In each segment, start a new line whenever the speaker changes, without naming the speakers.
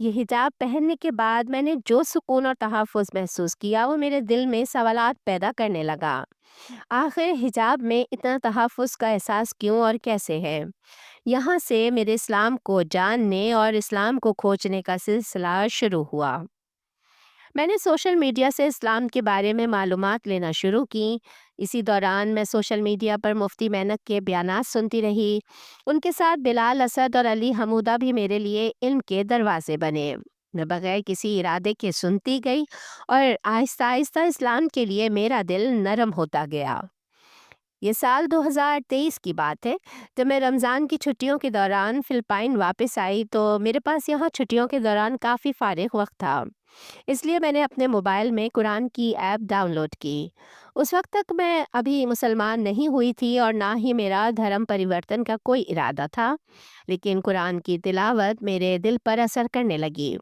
یہ حجاب پہننے کے بعد میں نے جو سکون اور تحفظ محسوس کیا وہ میرے دل میں سوالات پیدا کرنے لگا۔ آخر حجاب میں اتنا تحفظ کا احساس کیوں اور کیسے ہے؟ یہاں سے میرے اسلام کو جاننے اور اسلام کو کھوجنے کا سلسلہ شروع ہوا۔ میں نے سوشل میڈیا سے اسلام کے بارے میں معلومات لینا شروع کی۔ اسی دوران میں سوشل میڈیا پر مفتی مینک کے بیانات سنتی رہی۔ ان کے ساتھ بلال اسد اور علی حمودہ بھی میرے لیے علم کے دروازے بنے۔ میں بغیر کسی ارادے کے سنتی گئی اور آہستہ آہستہ اسلام کے لیے میرا دل نرم ہوتا گیا۔ یہ سال 2023 کی بات ہے، جب میں رمضان کی چھٹیوں کے دوران فلپائن واپس آئی تو میرے پاس یہاں چھٹیوں کے دوران کافی فارغ وقت تھا۔ اس لیے میں نے اپنے موبائل میں قرآن کی ایپ ڈاؤن لوڈ کی۔ اس وقت تک میں ابھی مسلمان نہیں ہوئی تھی اور نہ ہی میرا دھرم پریورتن کا کوئی ارادہ تھا، لیکن قرآن کی تلاوت میرے دل پر اثر کرنے لگی۔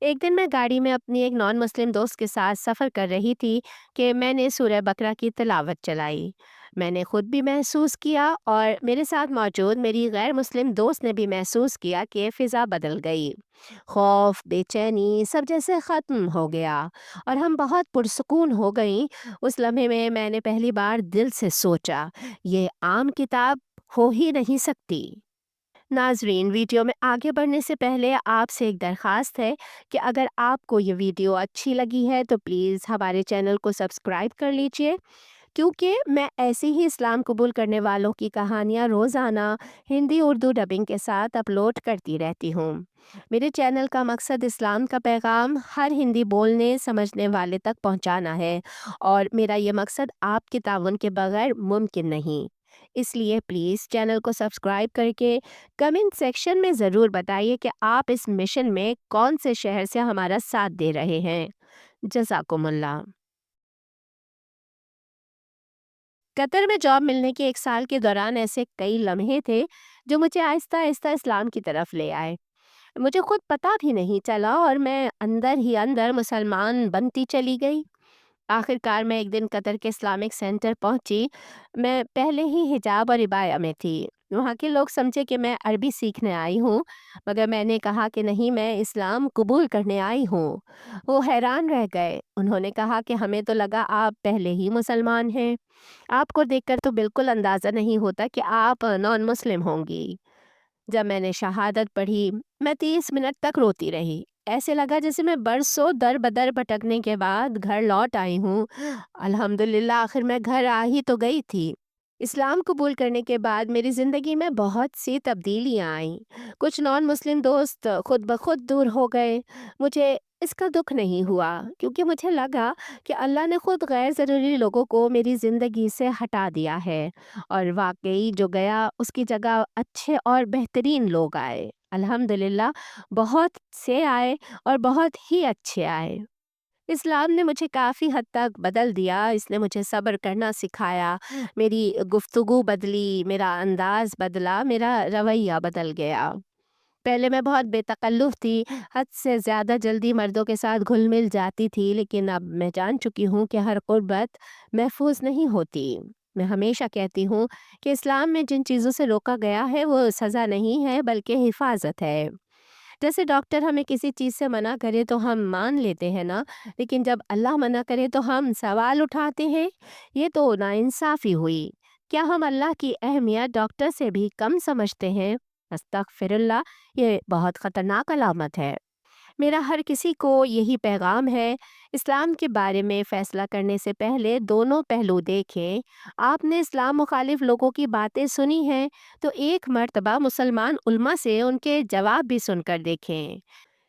ایک دن میں گاڑی میں اپنی ایک نان مسلم دوست کے ساتھ سفر کر رہی تھی کہ میں نے سورہ بقرہ کی تلاوت چلائی۔ میں نے خود بھی محسوس کیا اور میرے ساتھ موجود میری غیر مسلم دوست نے بھی محسوس کیا کہ فضا بدل گئی۔ خوف، بے چینی سب جیسے ختم ہو گیا اور ہم بہت پرسکون ہو گئیں۔ اس لمحے میں نے پہلی بار دل سے سوچا، یہ عام کتاب ہو ہی نہیں سکتی۔ ناظرین، ویڈیو میں آگے بڑھنے سے پہلے آپ سے ایک درخواست ہے کہ اگر آپ کو یہ ویڈیو اچھی لگی ہے تو پلیز ہمارے چینل کو سبسکرائب کر لیجئے، کیونکہ میں ایسے ہی اسلام قبول کرنے والوں کی کہانیاں روزانہ ہندی اردو ڈبنگ کے ساتھ اپلوڈ کرتی رہتی ہوں۔ میرے چینل کا مقصد اسلام کا پیغام ہر ہندی بولنے سمجھنے والے تک پہنچانا ہے، اور میرا یہ مقصد آپ کے تعاون کے بغیر ممکن نہیں۔ اس لیے پلیز چینل کو سبسکرائب کر کے کمنٹ سیکشن میں ضرور بتائیے کہ آپ اس مشن میں کون سے شہر سے ہمارا ساتھ دے رہے ہیں۔ جزاکم اللہ۔ قطر میں جاب ملنے کے 1 سال کے دوران ایسے کئی لمحے تھے جو مجھے آہستہ آہستہ اسلام کی طرف لے آئے۔ مجھے خود پتہ بھی نہیں چلا اور میں اندر ہی اندر مسلمان بنتی چلی گئی۔ آخر کار میں ایک دن قطر کے اسلامک سینٹر پہنچی۔ میں پہلے ہی حجاب اور عبایا میں تھی۔ وہاں کے لوگ سمجھے کہ میں عربی سیکھنے آئی ہوں، مگر میں نے کہا کہ نہیں، میں اسلام قبول کرنے آئی ہوں۔ وہ حیران رہ گئے۔ انہوں نے کہا کہ ہمیں تو لگا آپ پہلے ہی مسلمان ہیں، آپ کو دیکھ کر تو بالکل اندازہ نہیں ہوتا کہ آپ نان مسلم ہوں گی۔ جب میں نے شہادت پڑھی میں 30 منٹ تک روتی رہی۔ ایسے لگا جیسے میں برسوں در بدر بھٹکنے کے بعد گھر لوٹ آئی ہوں۔ الحمدللہ آخر میں گھر آ ہی تو گئی تھی۔ اسلام قبول کرنے کے بعد میری زندگی میں بہت سی تبدیلیاں آئیں۔ کچھ نان مسلم دوست خود بخود دور ہو گئے۔ مجھے اس کا دکھ نہیں ہوا، کیونکہ مجھے لگا کہ اللہ نے خود غیر ضروری لوگوں کو میری زندگی سے ہٹا دیا ہے، اور واقعی جو گیا اس کی جگہ اچھے اور بہترین لوگ آئے۔ الحمدللہ بہت سے آئے اور بہت ہی اچھے آئے۔ اسلام نے مجھے کافی حد تک بدل دیا۔ اس نے مجھے صبر کرنا سکھایا، میری گفتگو بدلی، میرا انداز بدلا، میرا رویہ بدل گیا۔ پہلے میں بہت بے تکلف تھی، حد سے زیادہ جلدی مردوں کے ساتھ گھل مل جاتی تھی، لیکن اب میں جان چکی ہوں کہ ہر قربت محفوظ نہیں ہوتی۔ میں ہمیشہ کہتی ہوں کہ اسلام میں جن چیزوں سے روکا گیا ہے وہ سزا نہیں ہے بلکہ حفاظت ہے۔ جیسے ڈاکٹر ہمیں کسی چیز سے منع کرے تو ہم مان لیتے ہیں نا، لیکن جب اللہ منع کرے تو ہم سوال اٹھاتے ہیں۔ یہ تو ناانصافی ہوئی۔ کیا ہم اللہ کی اہمیت ڈاکٹر سے بھی کم سمجھتے ہیں؟ استغفر اللہ، یہ بہت خطرناک علامت ہے۔ میرا ہر کسی کو یہی پیغام ہے، اسلام کے بارے میں فیصلہ کرنے سے پہلے دونوں پہلو دیکھیں۔ آپ نے اسلام مخالف لوگوں کی باتیں سنی ہیں تو ایک مرتبہ مسلمان علماء سے ان کے جواب بھی سن کر دیکھیں۔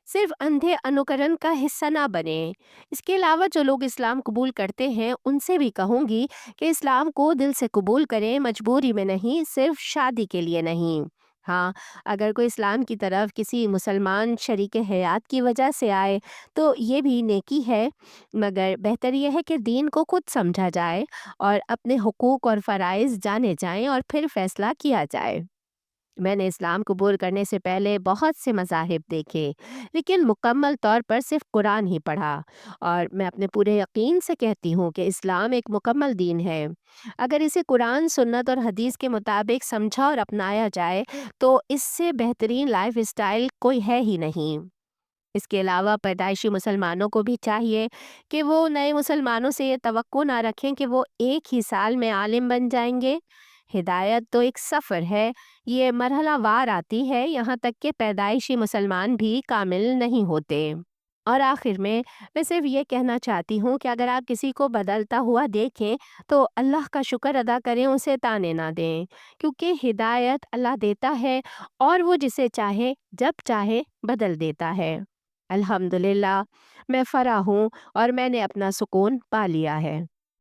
صرف اندھے انوکرن کا حصہ نہ بنیں۔ اس کے علاوہ جو لوگ اسلام قبول کرتے ہیں ان سے بھی کہوں گی کہ اسلام کو دل سے قبول کریں، مجبوری میں نہیں، صرف شادی کے لیے نہیں۔ ہاں، اگر کوئی اسلام کی طرف کسی مسلمان شریک حیات کی وجہ سے آئے تو یہ بھی نیکی ہے، مگر بہتر یہ ہے کہ دین کو خود سمجھا جائے اور اپنے حقوق اور فرائض جانے جائیں اور پھر فیصلہ کیا جائے۔ میں نے اسلام قبول کرنے سے پہلے بہت سے مذاہب دیکھے، لیکن مکمل طور پر صرف قرآن ہی پڑھا، اور میں اپنے پورے یقین سے کہتی ہوں کہ اسلام ایک مکمل دین ہے۔ اگر اسے قرآن، سنت اور حدیث کے مطابق سمجھا اور اپنایا جائے تو اس سے بہترین لائف اسٹائل کوئی ہے ہی نہیں۔ اس کے علاوہ پیدائشی مسلمانوں کو بھی چاہیے کہ وہ نئے مسلمانوں سے یہ توقع نہ رکھیں کہ وہ ایک ہی سال میں عالم بن جائیں گے۔ ہدایت تو ایک سفر ہے، یہ مرحلہ وار آتی ہے، یہاں تک کہ پیدائشی مسلمان بھی کامل نہیں ہوتے۔ اور آخر میں صرف یہ کہنا چاہتی ہوں کہ اگر آپ کسی کو بدلتا ہوا دیکھیں تو اللہ کا شکر ادا کریں، اسے تانے نہ دیں، کیونکہ ہدایت اللہ دیتا ہے اور وہ جسے چاہے جب چاہے بدل دیتا ہے۔ الحمدللہ، میں فرح ہوں اور میں نے اپنا سکون پا لیا ہے۔